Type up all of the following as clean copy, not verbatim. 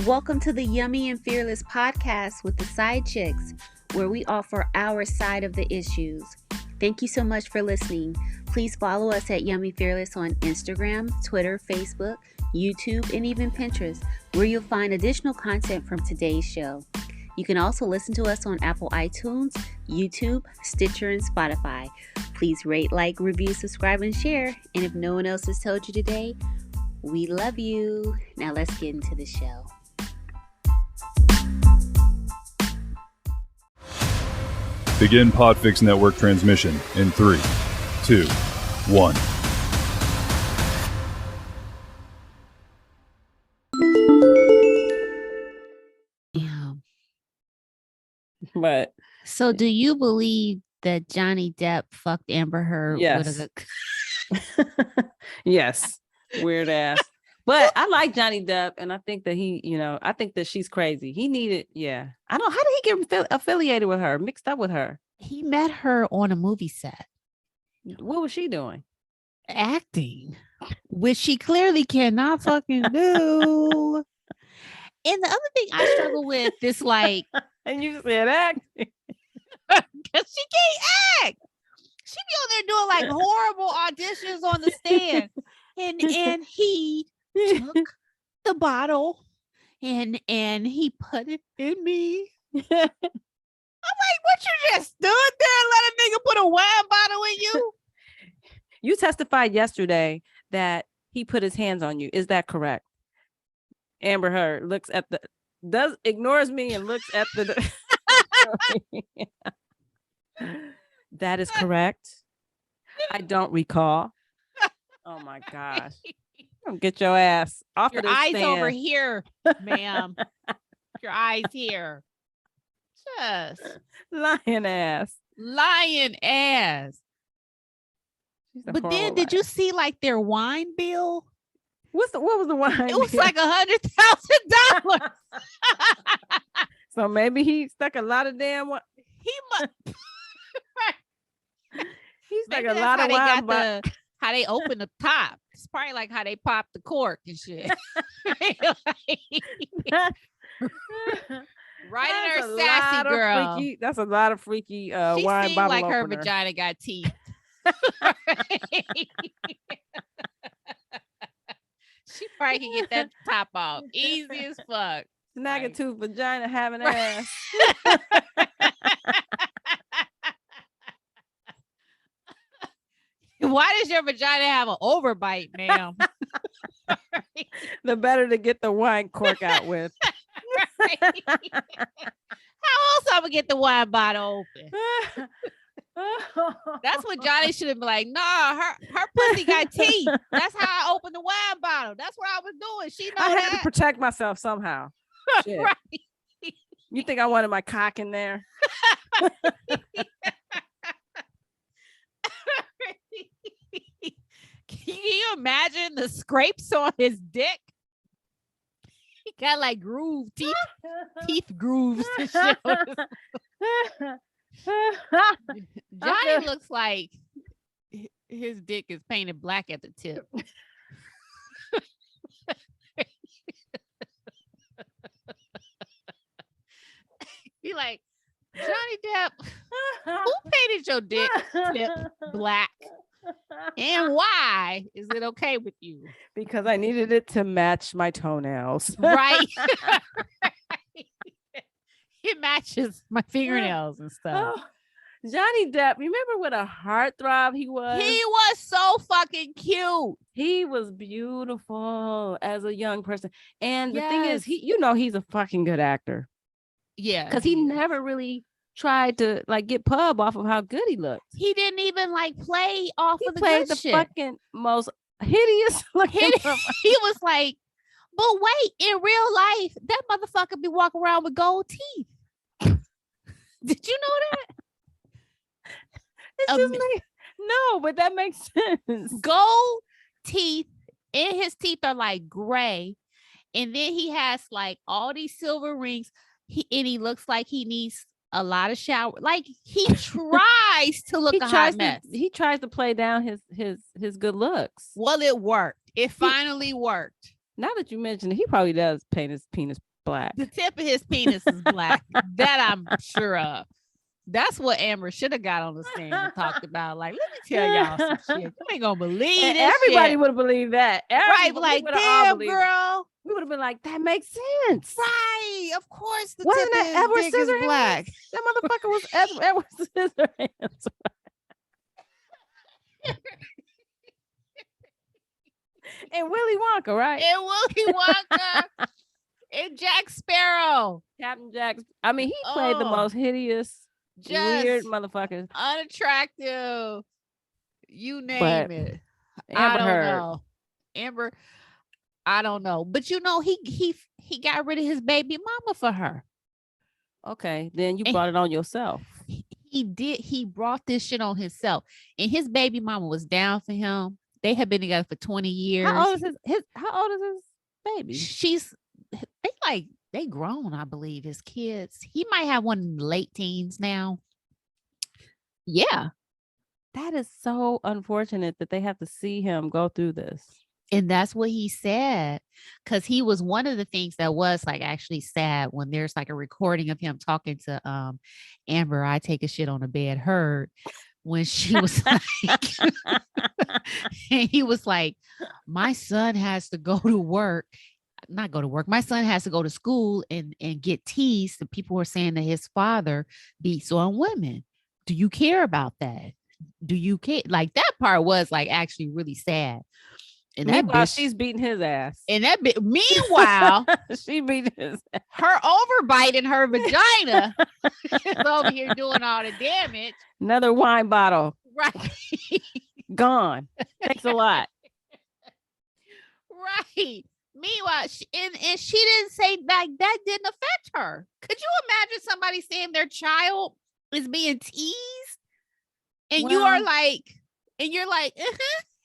Welcome to the Yummy and Fearless podcast with the Side Chicks, where we offer our side of the issues. Thank you so much for listening. Please follow us at Yummy Fearless on Instagram, Twitter, Facebook, YouTube, and even Pinterest, where you'll find additional content from today's show. You can also listen to us on Apple iTunes, YouTube, Stitcher, and Spotify. Please rate, like, review, subscribe, and share. And if no one else has told you today, we love you. Now let's get into the show. Begin Podfix Network transmission in 3, 2, 1. Yeah. But So do you believe that Johnny Depp fucked Amber Heard? Yes. Yes, weird ass. But I like Johnny Depp, and I think that I think that she's crazy. He needed, I don't. How did he get affiliated with her, mixed up with her? He met her on a movie set. What was she doing? Acting, which she clearly cannot fucking do. And the other thing I struggle with is like, And you said acting. because she can't act. She be on there doing like horrible auditions on the stand, and he took the bottle and he put it in me. I'm like, what, you just stood there and let a nigga put a wine bottle in you? You testified yesterday that he put his hands on you. Is that correct? Amber Heard ignores me and looks at the. That is correct. I don't recall. Oh my gosh. Don't get your ass off Your of this eyes stand. over here, ma'am. Your eyes here. Just Lying ass. lying ass. She's a But then horrible did you liar. see like their wine bill? What was the wine? It was bill? like $100,000. So maybe he stuck a lot of damn wine. He must. He stuck Maybe a that's lot how of they wine. got how they open the top. It's probably like how they pop the cork and shit. Right in her sassy girl. That's a lot of freaky She wine seemed bottle like her opener. vagina got teeth. She probably can get that top off easy as fuck. Snag tooth vagina having ass. Why does your vagina have an overbite, ma'am? The better to get the wine cork out with. How else I'm gonna get the wine bottle open? That's what Johnny should have been like. Nah, her pussy got teeth. That's how I opened the wine bottle. That's what I was doing. She know I had to that. protect myself somehow. Shit. Right. You think I wanted my cock in there? Can you imagine the scrapes on his dick? He got like teeth grooves and shit. Johnny looks like his dick is painted black at the tip. Be like, Johnny Depp, who painted your dick tip black? And why is it okay with you? Because I needed it to match my toenails. Right? It matches my fingernails and stuff. Oh, Johnny Depp, remember what a heartthrob he was? He was so fucking cute. He was beautiful as a young person. And the thing is, Yes. he's a fucking good actor. Yeah. Because he never really tried to like get pub off of how good he looked. He didn't even like play off He of the played good the shit. fucking most hideous looking. He was like, but wait, in real life, that motherfucker be walking around with gold teeth. Did you know that? It's just like, no, but that makes sense. Gold teeth, and his teeth are like gray. And then he has like all these silver rings. And he looks like he needs a lot of shower. Like he tries to look a hot mess. He tries to play down his good looks. Well, it worked. It finally worked. Now that you mention it, he probably does paint his penis black. The tip of his penis is black. That I'm sure of. That's what Amber should have got on the stand and talked about. Like, let me tell y'all some shit. You ain't gonna believe And this everybody shit. would have believed that. Right, like, damn, girl. We would have been like, that makes sense. Right, of course. The Wasn't tip that of Edward his dick is Scissorhands? black. That motherfucker was Edward Scissorhands. And Willy Wonka, right? And Willy Wonka. And Jack Sparrow. Captain Jack. I mean, he played the most hideous, weird motherfuckers. Unattractive. You name it. Amber Heard. Know. Amber, I don't know. But you know, he got rid of his baby mama for her. Okay, then you brought it on yourself. He did. He brought this shit on himself. And his baby mama was down for him. They have been together for 20 years. How old is his baby? They grown, I believe, his kids. He might have one in the late teens now. Yeah. That is so unfortunate that they have to see him go through this. And that's what he said, because he was one of the things that was like actually sad when there's like a recording of him talking to Amber, I take a shit on a bed, Heard, when she was like, and he was like, my son has to go to work. Not go to work. My son has to go to school and get teased. The people were saying that his father beats on women. Do you care about that? Do you care? Like, that part was like actually really sad. And that bitch, she's beating his ass. And that meanwhile, she beating his ass. Her overbiting her vagina is over here doing all the damage. Another wine bottle. Right. Gone. Thanks a lot. Right. Meanwhile, she didn't say like that didn't affect her. Could you imagine somebody saying their child is being teased? And you're like,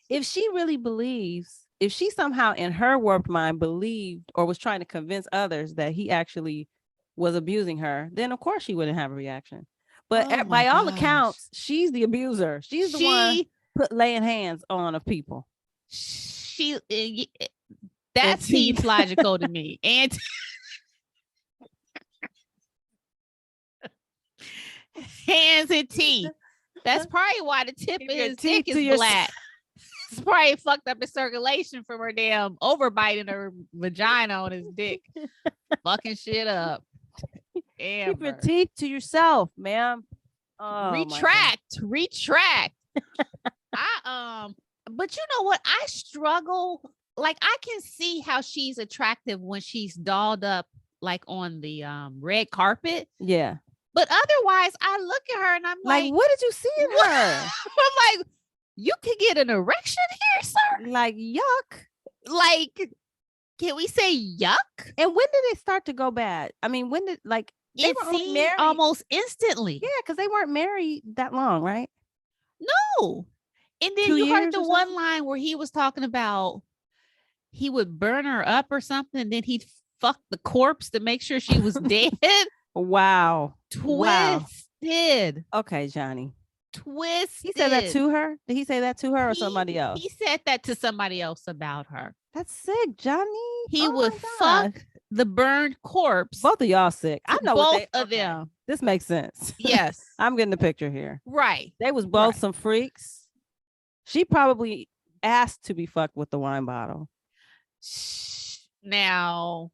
if she really believes, if she somehow in her warped mind believed or was trying to convince others that he actually was abusing her, then of course she wouldn't have a reaction. But by all accounts, she's the abuser. She's the one laying hands on of people. That seems logical to me. And hands and teeth. That's probably why the tip of his dick is black. It's probably fucked up his circulation from her damn overbiting her vagina on his dick. Fucking shit up. Keep your teeth to yourself, ma'am. Oh, retract. But you know what? I struggle. Like, I can see how she's attractive when she's dolled up like on the red carpet. Yeah. But otherwise, I look at her and I'm like, what did you see in her? I'm like, you could get an erection here, sir? Like, yuck. Like, can we say yuck? And when did it start to go bad? I mean, when did, like, it seemed almost instantly. Yeah, because they weren't married that long, right? No. And then you heard the one line where he was talking about he would burn her up or something, and then he'd fuck the corpse to make sure she was dead. Wow. Twisted. Okay, Johnny. Twisted. He said that to her? Did he say that to her or somebody else? He said that to somebody else about her. That's sick, Johnny. He would fuck the burned corpse. Both of y'all sick. I know both of them. This makes sense. Yes. I'm getting the picture here. Right. They was both some freaks. She probably asked to be fucked with the wine bottle. Now,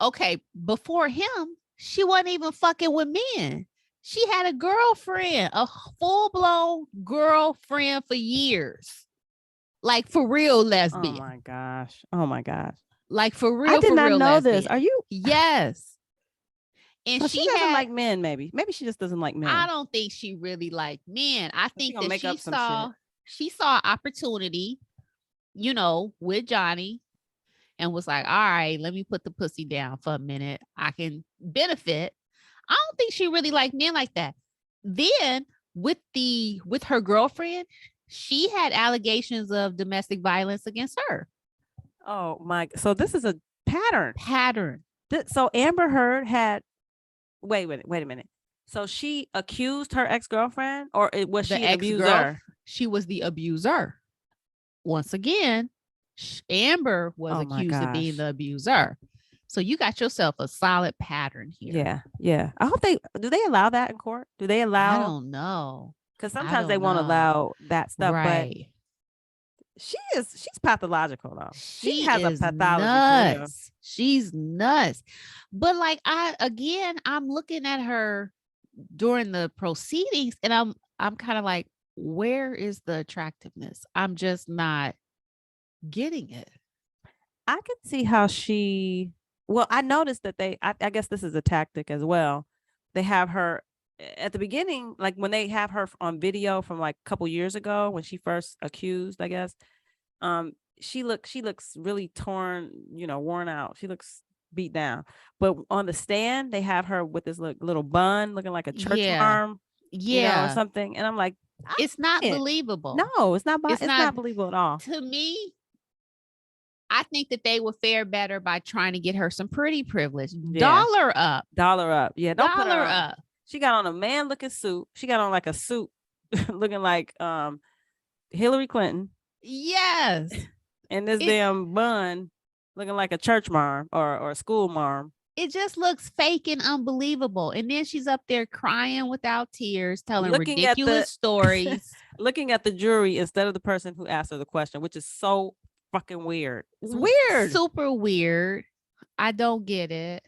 okay, before him, she wasn't even fucking with men. She had a girlfriend, a full-blown girlfriend for years. Like, for real lesbian. Oh my gosh. Like, for real. I did not know lesbian. this. Are you? Yes. And so she doesn't like men, maybe she just doesn't like men. I don't think she really liked men. I think that she saw opportunity, you know, with Johnny, and was like, all right, let me put the pussy down for a minute. I can benefit. I don't think she really liked men like that. Then with her girlfriend, she had allegations of domestic violence against her. Oh my! So this is a pattern. So Amber Heard had. Wait a minute. So she accused her ex-girlfriend, or was she an abuser? She was the abuser. Once again, Amber was accused of being the abuser. So you got yourself a solid pattern here. Yeah. I hope do they allow that in court? Do they allow? I don't know. Because sometimes they won't allow that stuff, right. But she's pathological though. She has a pathology nuts. Career. She's nuts. But like I'm looking at her during the proceedings and I'm kind of like, where is the attractiveness? I'm just not getting it. I can see how I noticed that I guess this is a tactic as well. They have her at the beginning, like when they have her on video from like a couple years ago when she first accused, I guess. She looks really torn, worn out. She looks beat down. But on the stand, they have her with this little bun looking like a church arm, or something. And I'm like, it's not believable. No, it's not. It's not believable at all. To me, I think that they would fare better by trying to get her some pretty privilege. Yeah. Dollar up. Yeah, don't put her up. She got on a man-looking suit. She got on like a suit looking like Hillary Clinton. Yes. And this damn bun looking like a church mom or a school mom. It just looks fake and unbelievable. And then she's up there crying without tears, telling ridiculous stories. Looking at the jury instead of the person who asked her the question, which is so fucking weird. It's weird. Super weird. I don't get it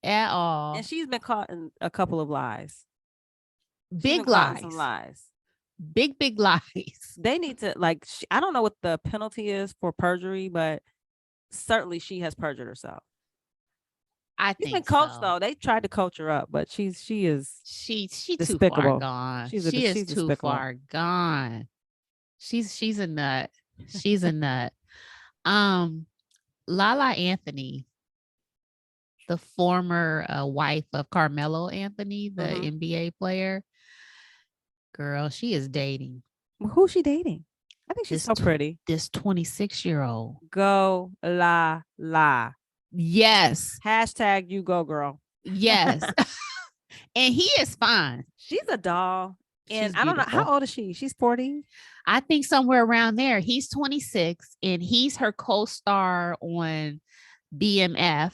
at all. And she's been caught in a couple of lies. Big lies. Some lies. Big lies. They need to I don't know what the penalty is for perjury, but certainly she has perjured herself. I think she's been coached though. They tried to coach her up, but she's despicable. Too far gone. She is too far gone. She's a nut. She's a nut. Lala Anthony, the former wife of Carmelo Anthony, the NBA player. Girl, she is dating. Who's she dating? I think she's so pretty. This 26-year-old. Go la. Yes. Hashtag you go, girl. Yes. And he is fine. She's a doll. And I don't know. How old is she? She's 40? I think somewhere around there. He's 26 and he's her co-star on BMF.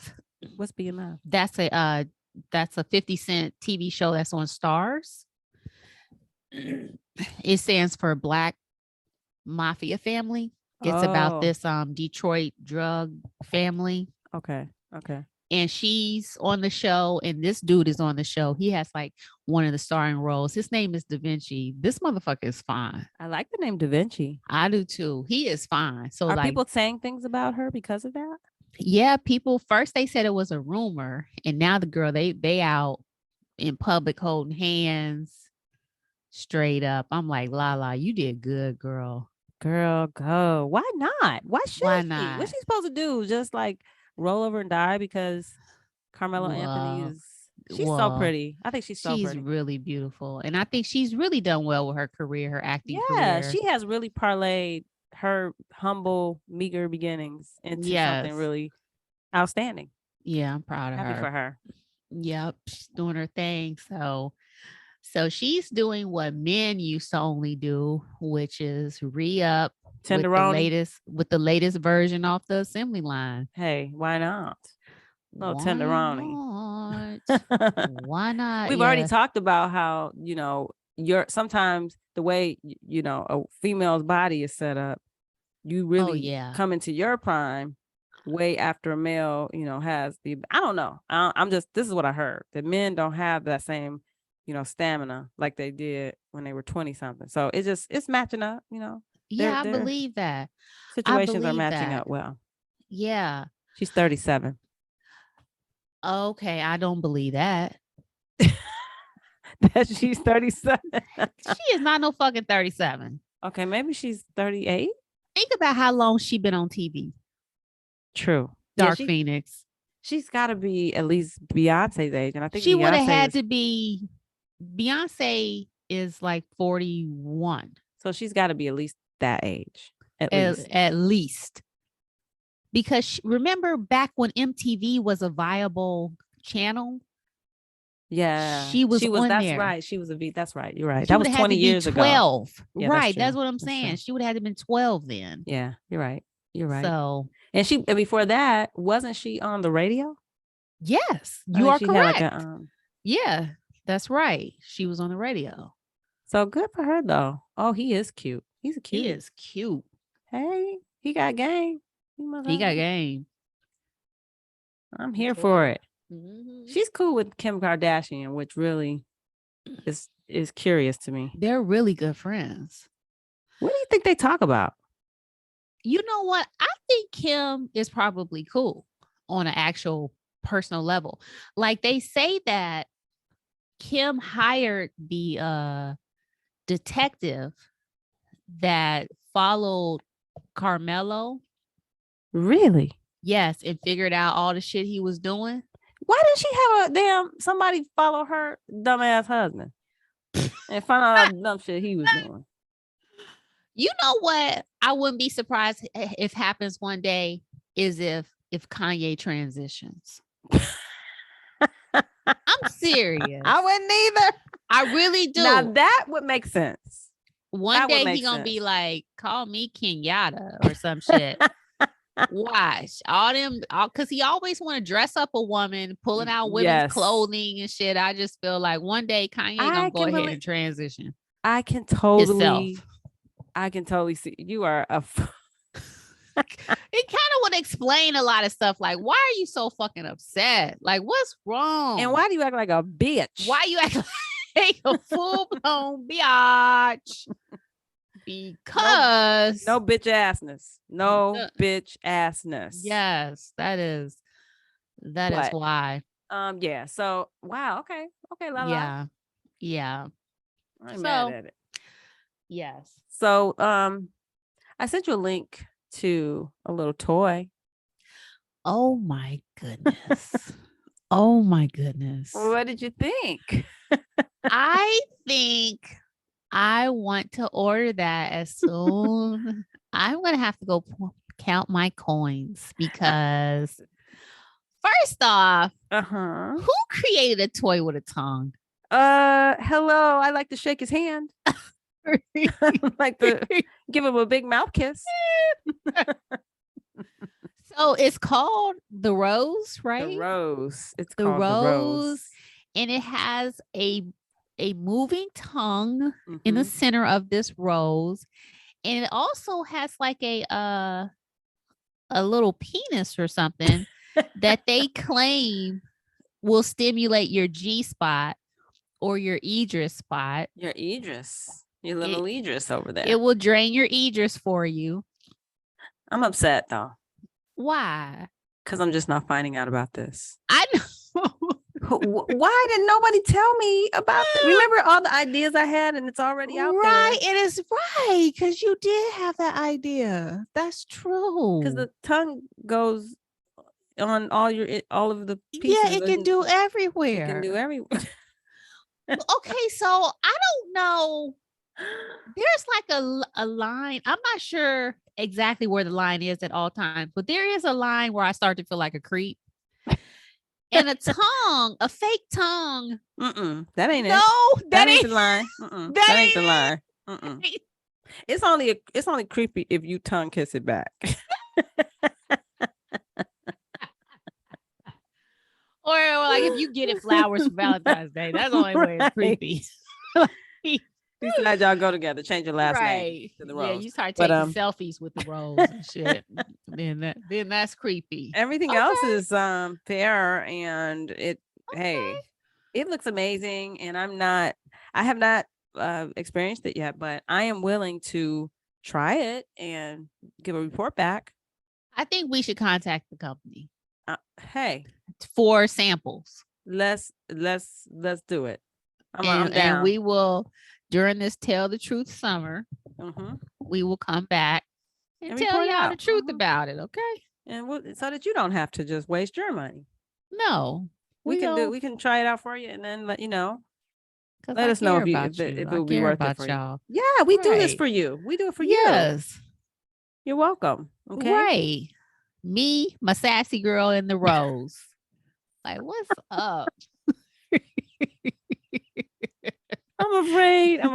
What's BMF? That's a 50 Cent TV show that's on Stars. It stands for Black Mafia Family. It's about this Detroit drug family. Okay. And she's on the show, and this dude is on the show. He has like one of the starring roles. His name is Da Vinci. This motherfucker is fine. I like the name Da Vinci. I do too. He is fine. So are people saying things about her because of that? Yeah, people first they said it was a rumor, and now the girl they out in public holding hands. Straight up. I'm like, Lala, you did good, girl. Girl, go. Why not? Why not? What's she supposed to do? Just like roll over and die because Carmelo Anthony she's so pretty. I think she's pretty. She's really beautiful. And I think she's really done well with her career, her acting career. Yeah, she has really parlayed her humble, meager beginnings into something really outstanding. Yeah, I'm proud of her. Happy for her. Yep, she's doing her thing. So she's doing what men used to only do, which is re-up with the latest version off the assembly line. Hey, why not? No tenderoni. Why not? We've already talked about how, sometimes the way, a female's body is set up, you really come into your prime way after a male, has I don't know. This is what I heard, that men don't have that same stamina like they did when they were 20 something. So it's matching up, Yeah, I believe that. Situations are matching up well. Yeah. She's 37. Okay, I don't believe that. That she's 37. She is not no fucking 37. Okay, maybe she's 38. Think about how long she been on TV. True. Dark Phoenix. She's got to be at least Beyonce's age. And I think she would have had to be. Beyonce is like 41. So she's got to be at least that age. At least. Because remember back when MTV was a viable channel? Yeah. She was on that's there. Right. She was that's right. You're right. That was 20 years 12. ago. Yeah, right. That's what I'm saying. She would have had to been 12 then. Yeah, you're right. You're right. So, and before that, wasn't she on the radio? Yes, you are correct. Yeah, that's right. She was on the radio. So good for her, though. Oh, he is cute. He's a cute. He is cute. Hey, he got game. He got game. I'm here for it. Mm-hmm. She's cool with Kim Kardashian, which really is curious to me. They're really good friends. What do you think they talk about? You know what? I think Kim is probably cool on an actual personal level. Like, they say that Kim hired the detective that followed Carmelo. Really? Yes, and figured out all the shit he was doing. Why didn't she have somebody follow her dumbass husband and find out all the dumb shit he was doing? You know what? I wouldn't be surprised if happens one day is if Kanye transitions. I'm serious. I wouldn't either. I really do. Now that would make sense. One day he gonna be like, call me Kenyatta or some shit. Watch all them, because he always want to dress up a woman, pulling out women's clothing and shit. I just feel like one day Kanye gonna go ahead and transition. I can totally see you are a. It kind of would explain a lot of stuff. Like, why are you so fucking upset? Like, what's wrong? And why do you act like a bitch? Why you act like a full blown biatch? Because no bitch assness. No bitch assness. Yes, that is why. Yeah. So wow. Okay. Lala. Yeah. I'm mad at it. Yes. So I sent you a link to a little toy. Oh my goodness. Oh my goodness. What did you think? I think I want to order that as soon. I'm going to have to go count my coins because first off, who created a toy with a tongue? Hello. I like to shake his hand. I like to give him a big mouth kiss. So it's called the Rose, right? The Rose. It's the called Rose, the Rose. And it has a moving tongue in the center of this rose, and it also has like a little penis or something that they claim will stimulate your G spot or your Idris spot. Your Idris. Your little Idris over there. It will drain your Idris for you. I'm upset though. Why? Because I'm just not finding out about this. I know. Why didn't nobody tell me about that? Remember all the ideas I had, and it's already out there. Right, it is right, because you did have that idea. That's true. Because the tongue goes on all of the pieces. Yeah, it can do everywhere. It can do everywhere. Okay, so I don't know. There's like a line. I'm not sure exactly where the line is at all times, but there is a line where I start to feel like a creep. And a tongue, a fake tongue. That ain't it. No, that ain't the line. That ain't the line. It's only creepy if you tongue kiss it back. Or like if you get it flowers for Valentine's Day. That's the only way it's creepy. Besides, y'all go together, change your last name to the Rose. Yeah, you start taking selfies with the Rose and shit. then that's creepy. Everything else is fair, and it it looks amazing. And I have not experienced it yet, but I am willing to try it and give a report back. I think we should contact the company. For samples. Let's do it. I'm down. And we will, during this Tell the Truth summer, we will come back and tell y'all the truth about it, okay? And so that you don't have to just waste your money. No, we can try it out for you and then let you know. Let us know if it will be worth it for y'all. Yeah, we do this for you. We do it for you. Yes, you're welcome. Okay, right. Me, my sassy girl in the Rose. Like, what's up? I'm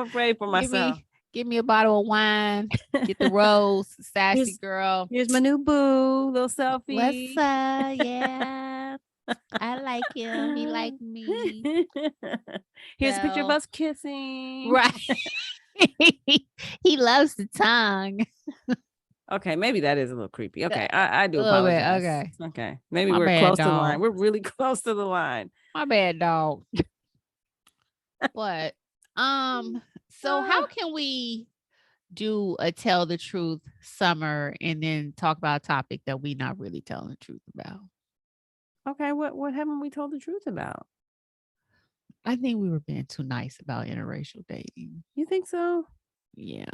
afraid for myself. Give me a bottle of wine. Get the rose, sassy girl. Here's my new boo, little selfie. What's up? Yeah. I like him. He like me. Here's a picture of us kissing. Right. He loves the tongue. Okay, maybe that is a little creepy. Okay, I do apologize. Bit, okay. Maybe My we're bad, close to the dog. line. We're really close to the line. My bad, dog. But so how can we do a tell the truth summer and then talk about a topic that we not really telling the truth about? Okay, what haven't we told the truth about? I think we were being too nice about interracial dating. You think so? Yeah.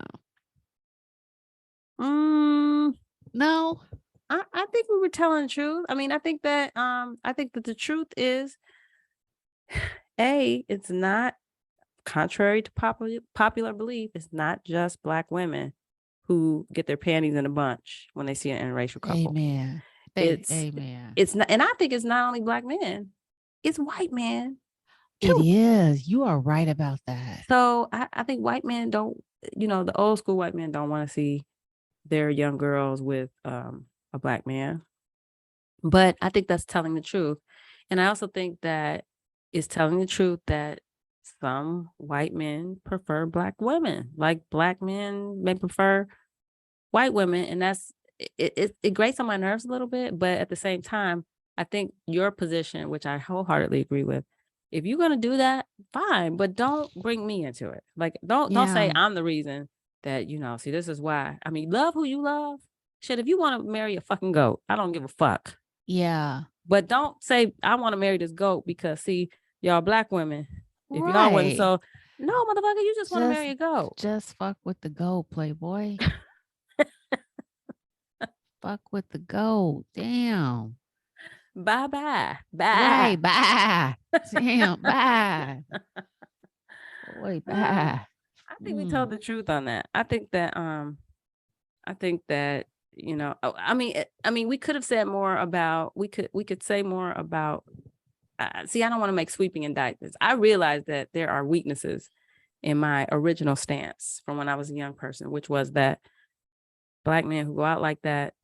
No. I think we were telling the truth. I mean, I think that the truth is it's not, contrary to popular belief, it's not just Black women who get their panties in a bunch when they see an interracial couple. Amen. Amen. It's not, and I think it's not only Black men, it's white men. It is. You are right about that. So I think white men don't, the old school white men don't want to see their young girls with a Black man. But I think that's telling the truth. And I also think that it's telling the truth that some white men prefer Black women, like Black men may prefer white women. And that's, it grates on my nerves a little bit. But at the same time, I think your position, which I wholeheartedly agree with, if you're going to do that, fine, but don't bring me into it. Like, don't say I'm the reason that, see, this is why. I mean, love who you love. Shit, if you want to marry a fucking goat, I don't give a fuck. Yeah. But don't say I want to marry this goat because, see, y'all Black women, if y'all wouldn't, so no, motherfucker, you just want to marry a goat. Just fuck with the goat, playboy. Fuck with the goat. Damn. Bye. Right, bye. Damn, bye. Boy, bye. I think we told the truth on that. I think that I mean, we could have said more about, we could say more about, see, I don't want to make sweeping indictments. I realize that there are weaknesses in my original stance from when I was a young person, which was that Black men who go out like that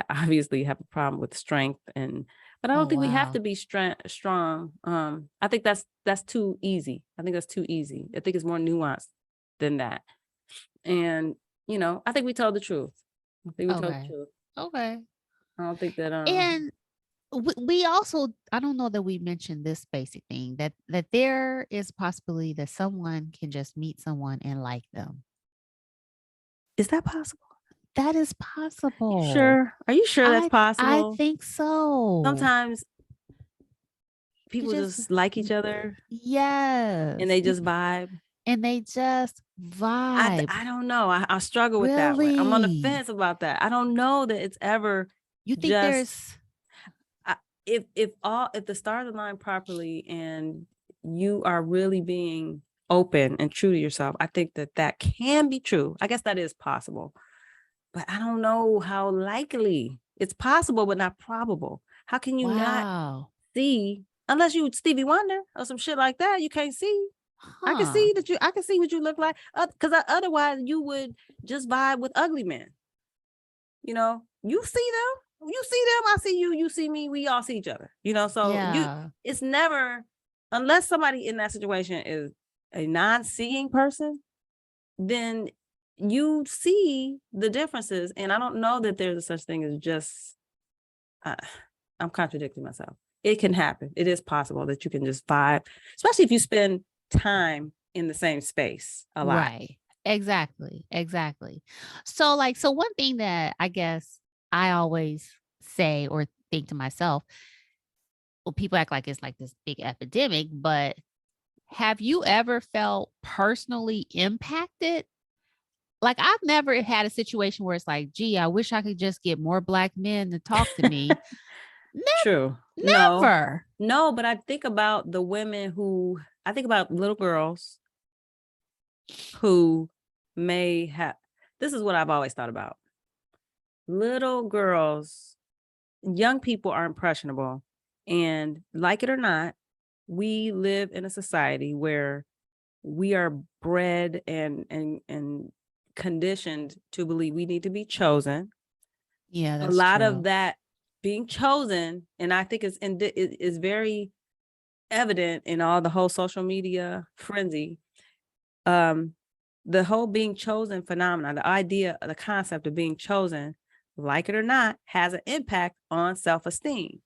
obviously have a problem with strength, but I don't think we have to be strong. I think that's too easy. I think that's too easy. I think it's more nuanced than that. And, I think we told the truth. I think we told the truth. Okay. I don't think that and we also, I don't know that we mentioned this basic thing, that there is a possibility that someone can just meet someone and like them. Is that possible? That is possible. Sure. Are you sure that's possible? I think so. Sometimes people just like each other. Yes. And they just vibe. I don't know. I struggle with that one. I'm on the fence about that. I don't know that it's ever. You think there's if the stars align properly and you are really being open and true to yourself, I think that can be true. I guess that is possible. But I don't know how likely. It's possible, but not probable. How can you not see, unless you Stevie Wonder or some shit like that? You can't see. I can see I can see what you look like, because otherwise you would just vibe with ugly men. You see them, I see you, you see me, we all see each other. So it's never, unless somebody in that situation is a non-seeing person, then you see the differences. And I don't know that there's a such thing as just, I'm contradicting myself. It can happen. It is possible that you can just vibe, especially if you spend time in the same space a lot. Right. Exactly. So one thing that I guess I always say or think to myself, well, people act like it's like this big epidemic, but have you ever felt personally impacted? Like, I've never had a situation where it's like, gee, I wish I could just get more Black men to talk to me. True. Never. No, but I think about the women I think about little girls who may have, this is what I've always thought about. Little girls, young people are impressionable. And like it or not, we live in a society where we are bred and conditioned to believe we need to be chosen. Yeah, that's a lot true. of that being chosen, and I think is very evident in all the whole social media frenzy. The whole being chosen phenomenon, the idea, the concept of being chosen, like it or not, has an impact on self-esteem.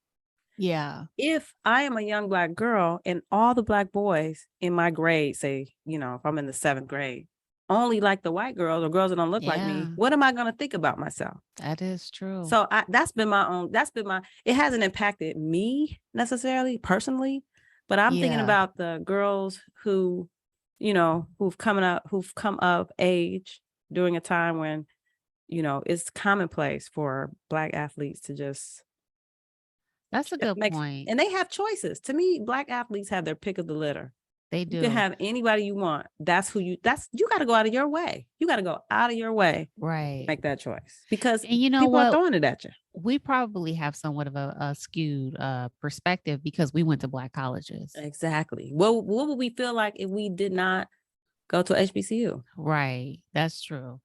Yeah. If I am a young Black girl and all the Black boys in my grade, say, if I'm in the 7th grade, only like the white girls or girls that don't look like me, what am I going to think about myself? That is true. So it hasn't impacted me necessarily personally, but I'm thinking about the girls who, who've come of age during a time when, it's commonplace for Black athletes to just. That's a good point. And they have choices. To me, Black athletes have their pick of the litter. They do. You can have anybody you want. You got to go out of your way. You got to go out of your way. Right. Make that choice. Because and you know people what? are throwing it at you. We probably have somewhat of a skewed perspective because we went to Black colleges. Exactly. What would we feel like if we did not go to HBCU? Right. That's true.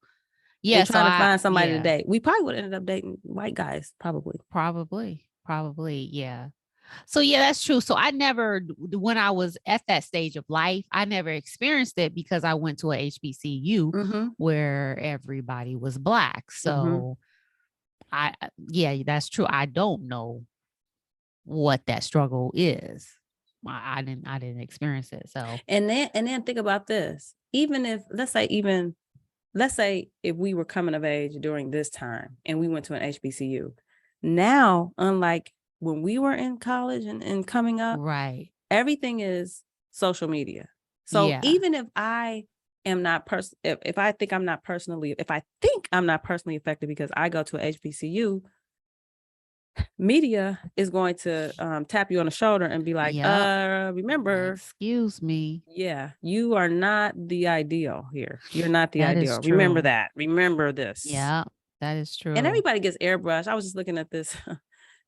Yeah. Trying to find somebody today. We probably would have ended up dating white guys. Probably. Yeah. So yeah, that's true. So when I was at that stage of life, I never experienced it because I went to a HBCU where everybody was Black. So that's true. I don't know what that struggle is. I didn't experience it. So and then think about this. Even if let's say if we were coming of age during this time and we went to an HBCU, now, unlike when we were in college and coming up, right, everything is social media. So even if I am not if I think I'm not personally affected because I go to a HBCU, media is going to tap you on the shoulder and be like, remember, excuse me. Yeah, you are not the ideal here. You're not the that ideal. Remember that. Remember this. Yeah, that is true. And everybody gets airbrushed. I was just looking at this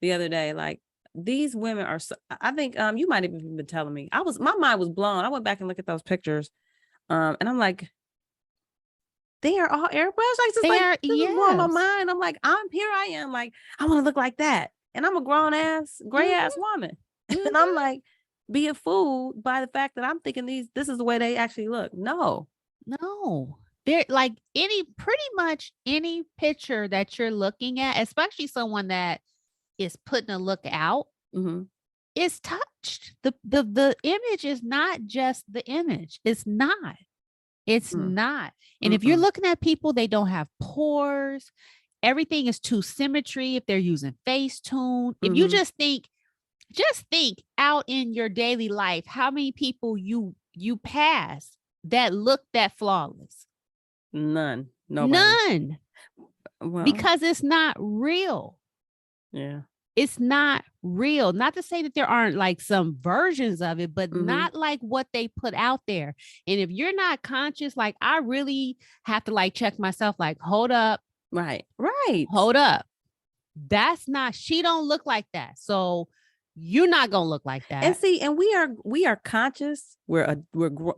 the other day. Like, these women are I think you might have even been telling me. My mind was blown. I went back and looked at those pictures. And I'm like, they are all airbrushed. Like, this is blowing my mind. I'm like, here I am. Like, I want to look like that. And I'm a grown ass, gray ass woman. And I'm like, being fooled by the fact that I'm thinking this is the way they actually look. No. They're like pretty much any picture that you're looking at, especially someone that is putting a look out, is touched. The image is not just the image. It's not. And if you're looking at people, they don't have pores. Everything is to symmetry. If they're using Facetune, if you just think out in your daily life, how many people you pass that look that flawless? None. Nobody. None. Well, because it's not real. Yeah. It's not real. Not to say that there aren't like some versions of it, but not like what they put out there. And if you're not conscious, like, I really have to like check myself, like, hold up. Right. Hold up. She don't look like that. So you're not gonna look like that. And see, and we are conscious. We're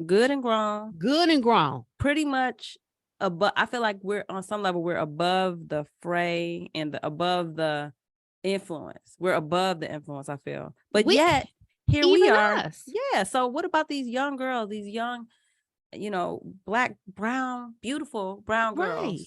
good and grown. Pretty much above. I feel like we're on some level we're above the fray and above the influence. We're above the influence, I feel. But yet here we are. Us. Yeah. So what about these young girls? These young, Black, brown, beautiful brown girls.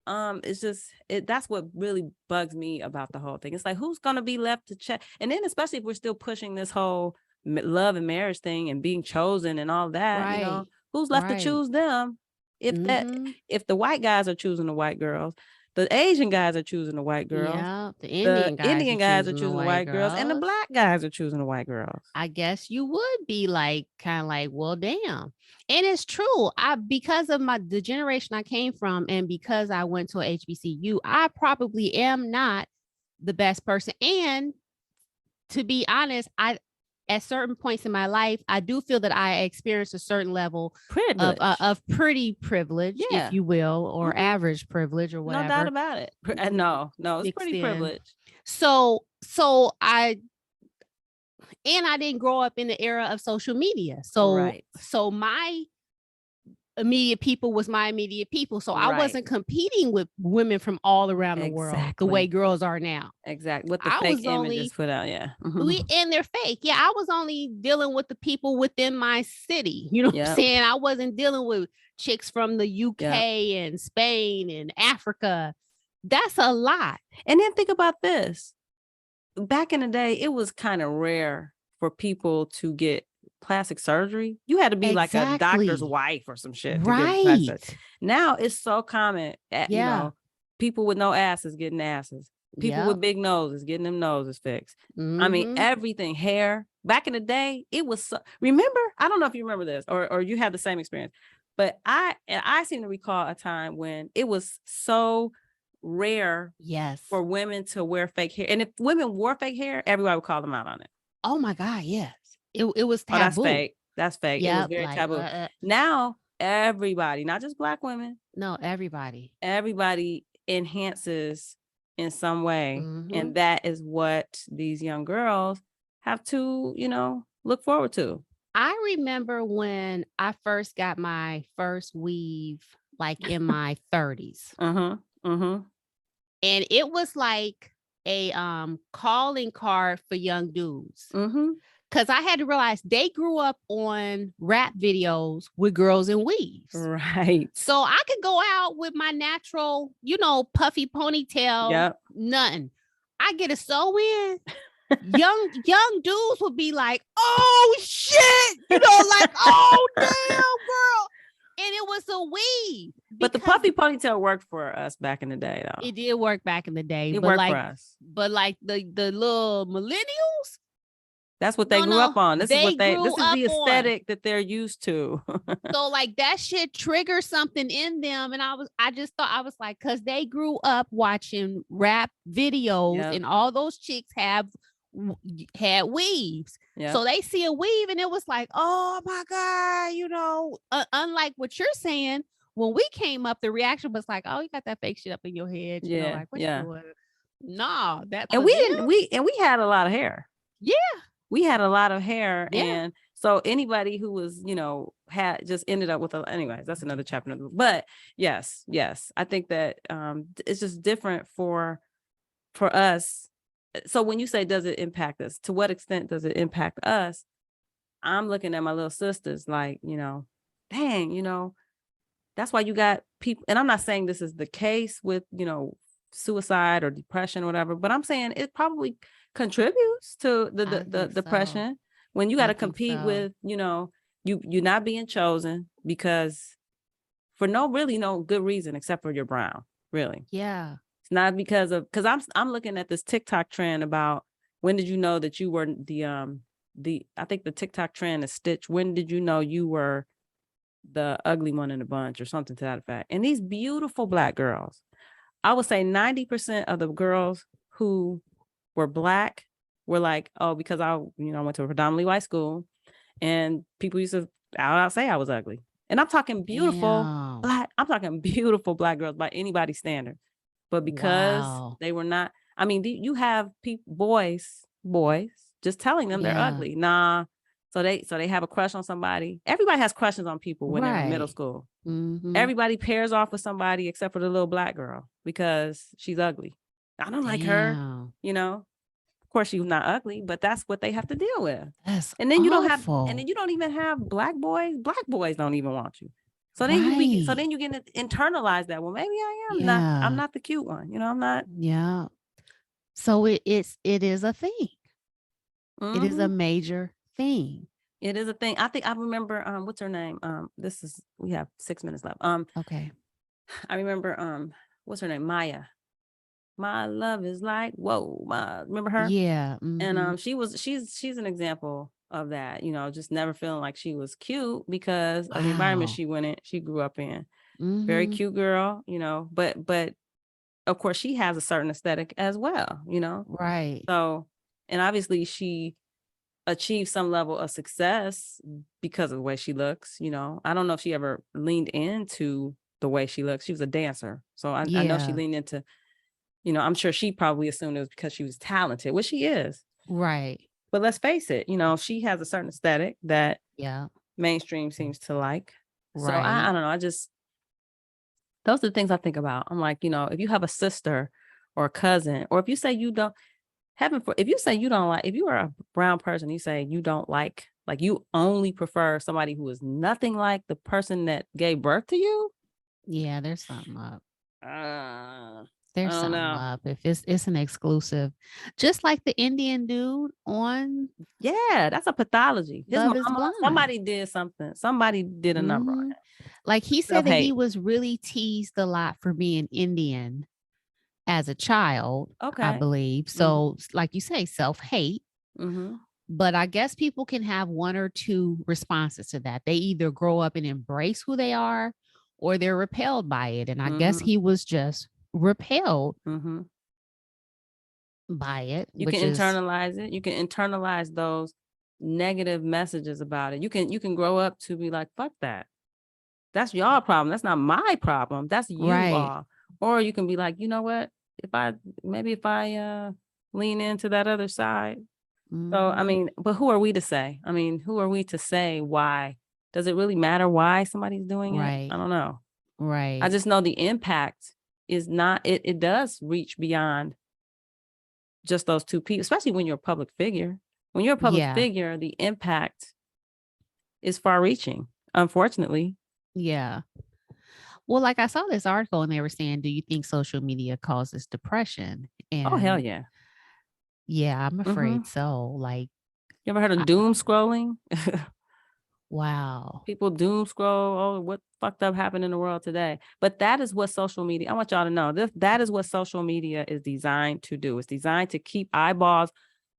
It's just that's what really bugs me about the whole thing. It's like, who's gonna be left to check? And then especially if we're still pushing this whole love and marriage thing and being chosen and all that, who's left to choose them? If the white guys are choosing the white girls, the Asian guys are choosing the white girls. Yeah, the Indian guys are choosing the white girls, and the Black guys are choosing the white girls. I guess you would be kind of like, well, damn. And it's true. Because of the generation I came from, and because I went to a HBCU, I probably am not the best person. And to be honest, at certain points in my life, I do feel that I experienced a certain level of pretty privilege, if you will, or average privilege or whatever. No doubt about it. No, it's pretty privilege. So I didn't grow up in the era of social media. So my immediate people was my immediate people. So I Right. wasn't competing with women from all around the world the Exactly. way girls are now. Exactly. What the I fake was images put out. Yeah. And they're fake. Yeah, I was only dealing with the people within my city. You know what I'm Yep. saying? I wasn't dealing with chicks from the UK Yep. and Spain and Africa. That's a lot. And then think about this. Back in the day, it was kind of rare for people to get plastic surgery. You had to be like a doctor's wife or some shit to get plastic. Now it's so common. You know, people with no asses getting asses. People with big noses getting them noses fixed. I mean, everything, hair. Back in the day, it was so, remember? I don't know if you remember this or you had the same experience, but I seem to recall a time when it was so rare for women to wear fake hair. And if women wore fake hair, everybody would call them out on it. Oh my God, yes. It was taboo. Oh, that's fake. That's fake. It was very taboo. Now everybody, not just Black women. No, everybody enhances in some way. And that is what these young girls have to, you know, look forward to. I remember when I first got my first weave, like in my 30s. And it was like a calling card for young dudes. Because I had to realize they grew up on rap videos with girls in weaves. Right. So I could go out with my natural, you know, puffy ponytail, nothing. I get a sew in. young dudes would be like, oh shit, you know, like, oh damn, girl. And it was a weave. But the puffy ponytail worked for us back in the day, though. It did work back in the day. It worked for us. But like the little millennials, that's what they grew up on. This is what this is the aesthetic that they're used to. So like that shit triggered something in them. And I just thought, I was like, cause they grew up watching rap videos and all those chicks had weaves. So they see a weave and it was like, oh my God, you know, unlike what you're saying, when we came up, the reaction was like, oh, you got that fake shit up in your head. You know, like, what you doing? No, that and we had a lot of hair. Yeah. We had a lot of hair. And so anybody who was, you know, had just ended up with anyways, that's another chapter. But yes, I think that it's just different for us. So when you say, does it impact us? To what extent does it impact us? I'm looking at my little sisters like, you know, dang, you know, that's why you got people. And I'm not saying this is the case with, you know, suicide or depression or whatever, but I'm saying it probably contributes to the depression when you got to compete with, you know, you're not being chosen because for no good reason except for you're brown, really. Yeah. It's not because I'm looking at this TikTok trend about when did you know that you were I think the TikTok trend is Stitch. When did you know you were the ugly one in the bunch or something to that effect? And these beautiful Black girls, I would say 90% of the girls who were Black were like, oh, because I went to a predominantly white school and people used to out say I was ugly. And I'm talking beautiful Black. I'm talking beautiful Black girls by anybody's standard. But because they were not, I mean, you have boys just telling them they're ugly. Nah. So they have a crush on somebody. Everybody has crushes on people when they're in middle school. Everybody pairs off with somebody except for the little Black girl because she's ugly. I don't like her, you know. Of course, she's not ugly, but that's what they have to deal with. And then you don't even have Black boys. Black boys don't even want you. So then you get to internalize that. Well, maybe I am not. I'm not the cute one. You know, I'm not. Yeah. So it is a thing. It is a major thing. It is a thing. I think I remember. What's her name? We have 6 minutes left. Okay. I remember. What's her name? Maya. My love is like whoa. Remember her? Yeah. And she's an example of that, you know, just never feeling like she was cute because of the environment she grew up in. Very cute girl, you know, but of course she has a certain aesthetic as well, you know. Right. So, and obviously she achieved some level of success because of the way she looks, you know. I don't know if she ever leaned into the way she looks. She was a dancer. So I know she leaned into, you know, I'm sure she probably assumed it was because she was talented, which she is. Right. But let's face it, you know, she has a certain aesthetic that mainstream seems to like. So I don't know. Those are the things I think about. I'm like, if you have a sister or a cousin, or if you say you don't, if you say you don't like, if you are a brown person, you say you don't like you only prefer somebody who is nothing like the person that gave birth to you. Yeah, there's something up. There's something up. If it's an exclusive, just like the Indian dude on. Yeah, that's a pathology. His Love Is mama, Blind. somebody did something. Somebody did a number on it. Like he said that he was really teased a lot for being Indian as a child, I believe. So, like you say, self-hate. But I guess people can have one or two responses to that. They either grow up and embrace who they are, or they're repelled by it. And I guess he was just repelled by it. You can internalize it. You can internalize those negative messages about it. You can grow up to be like, fuck that. That's your problem. That's not my problem. That's you all. Or you can be like, you know what? If I lean into that other side. So, I mean, but who are we to say? I mean, who are we to say why? Does it really matter why somebody's doing it? I don't know. I just know the impact is not, it does reach beyond just those two people, especially when you're a public figure. When you're a public figure, the impact is far reaching, unfortunately. Yeah. Well, like I saw this article and they were saying, do you think social media causes depression? And oh, hell yeah. Yeah, I'm afraid so. Like, you ever heard of doom scrolling? Wow. People doom scroll. Oh, what fucked up happened in the world today? But that is what social media, I want y'all to know, that is what social media is designed to do. It's designed to keep eyeballs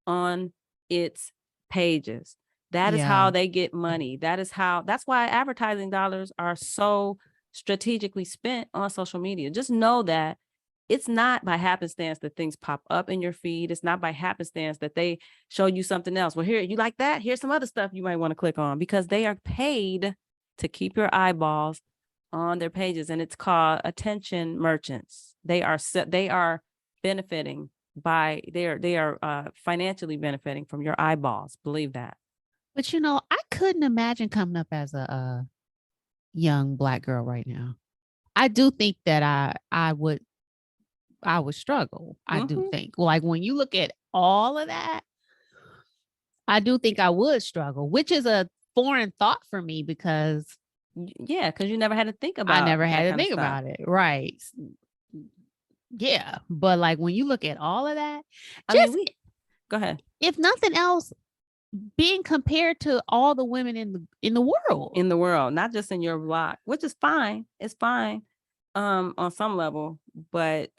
on its pages. That is how they get money. That's why advertising dollars are so strategically spent on social media. Just know that it's not by happenstance that things pop up in your feed. It's not by happenstance that they show you something else. Well, here, you like that? Here's some other stuff you might want to click on, because they are paid to keep your eyeballs on their pages. And it's called attention merchants. They are benefiting they are financially benefiting from your eyeballs. Believe that. But I couldn't imagine coming up as a young Black girl right now. I do think that I would struggle. I do think, like, when you look at all of that, I do think I would struggle, which is a foreign thought for me because you never had to think about. I never had to think about it. Right. Yeah. But like when you look at all of that, go ahead. If nothing else, being compared to all the women in the world, not just in your block, which is fine. It's fine on some level, but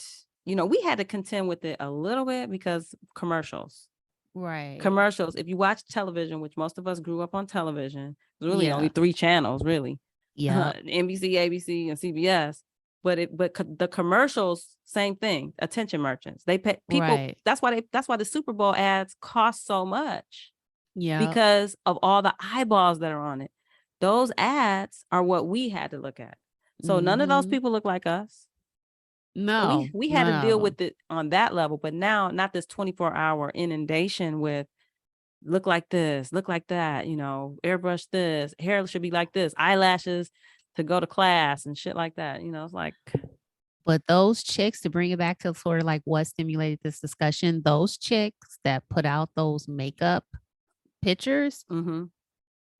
we had to contend with it a little bit because commercials. Right. Commercials. If you watch television, which most of us grew up on television, there's really only 3 channels, really. Yeah. NBC, ABC, and CBS. But the commercials, same thing. Attention merchants. They pay people. Right. That's why the Super Bowl ads cost so much. Yeah. Because of all the eyeballs that are on it. Those ads are what we had to look at. So none of those people look like us. No, so we had to deal with it on that level, but now not this 24-hour inundation with look like this, look like that, airbrush this, hair should be like this, eyelashes to go to class and shit like that. It's like. But those chicks, to bring it back to sort of like what stimulated this discussion, those chicks that put out those makeup pictures,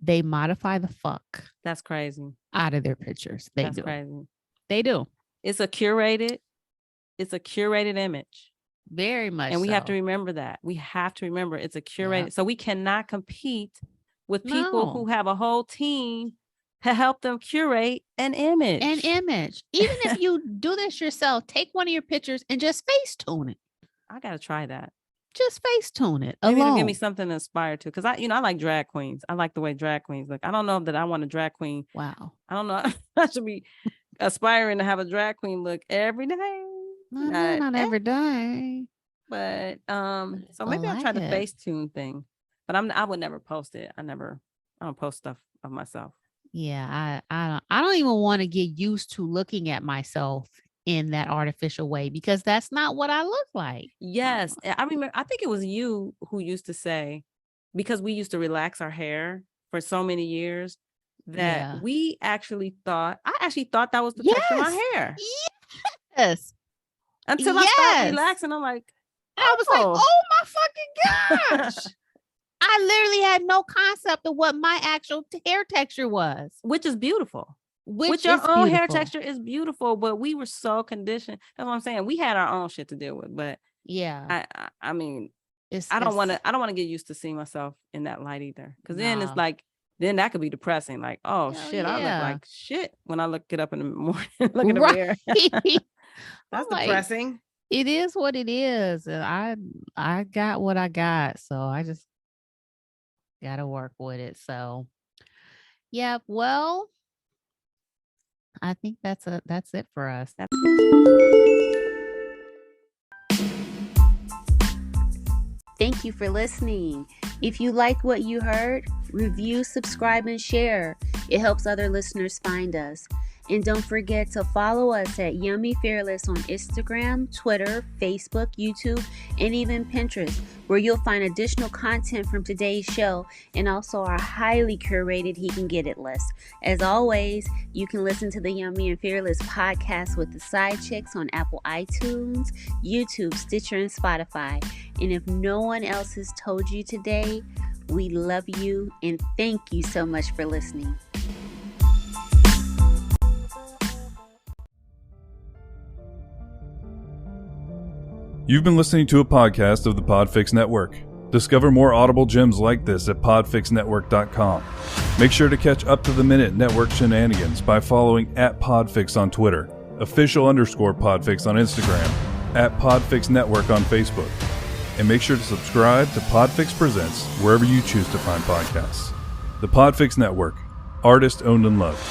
they modify the fuck. That's crazy. Out of their pictures. That's crazy. They do. It's a curated image. Very much. And we have to remember that. We have to remember it's a curated. Yep. So we cannot compete with people who have a whole team to help them curate an image. Even if you do this yourself, take one of your pictures and just Facetune it. I got to try that. Just Facetune it alone. Maybe it'll give me something to aspire to. Because I like drag queens. I like the way drag queens look. I don't know that I want a drag queen. Wow. I don't know. I should be aspiring to have a drag queen look every day. Not every day. But so maybe I'll try the Facetune thing. But I would never post it. I don't post stuff of myself. Yeah, I don't even want to get used to looking at myself in that artificial way because that's not what I look like. Yes. I remember, I think it was you who used to say, because we used to relax our hair for so many years, that I actually thought that was the texture of my hair. Yes. Until I started relaxing, I'm like, I was like, oh my fucking gosh. I literally had no concept of what my actual hair texture was. Which is beautiful. Which your own hair texture is beautiful, but we were so conditioned. That's what I'm saying. We had our own shit to deal with, but I mean, I don't want to get used to seeing myself in that light either. Because then it's like, then that could be depressing. Like, oh shit, I look like shit when I get up in the morning, look in the mirror. That's depressing. Like, it is what it is, and I got what I got, so I just gotta work with it. So, yeah. Well, I think that's it for us. Thank you for listening. If you like what you heard, review, subscribe, and share. It helps other listeners find us. And don't forget to follow us at Yummy Fearless on Instagram, Twitter, Facebook, YouTube, and even Pinterest, where you'll find additional content from today's show and also our highly curated He Can Get It list. As always, you can listen to the Yummy and Fearless podcast with the Side Chicks on Apple iTunes, YouTube, Stitcher, and Spotify. And if no one else has told you today, we love you and thank you so much for listening. You've been listening to a podcast of the Podfix Network. Discover more audible gems like this at podfixnetwork.com. Make sure to catch up-to-the-minute network shenanigans by following @Podfix on Twitter, official_Podfix on Instagram, @Podfix Network on Facebook. And make sure to subscribe to Podfix Presents wherever you choose to find podcasts. The Podfix Network, artist owned and loved.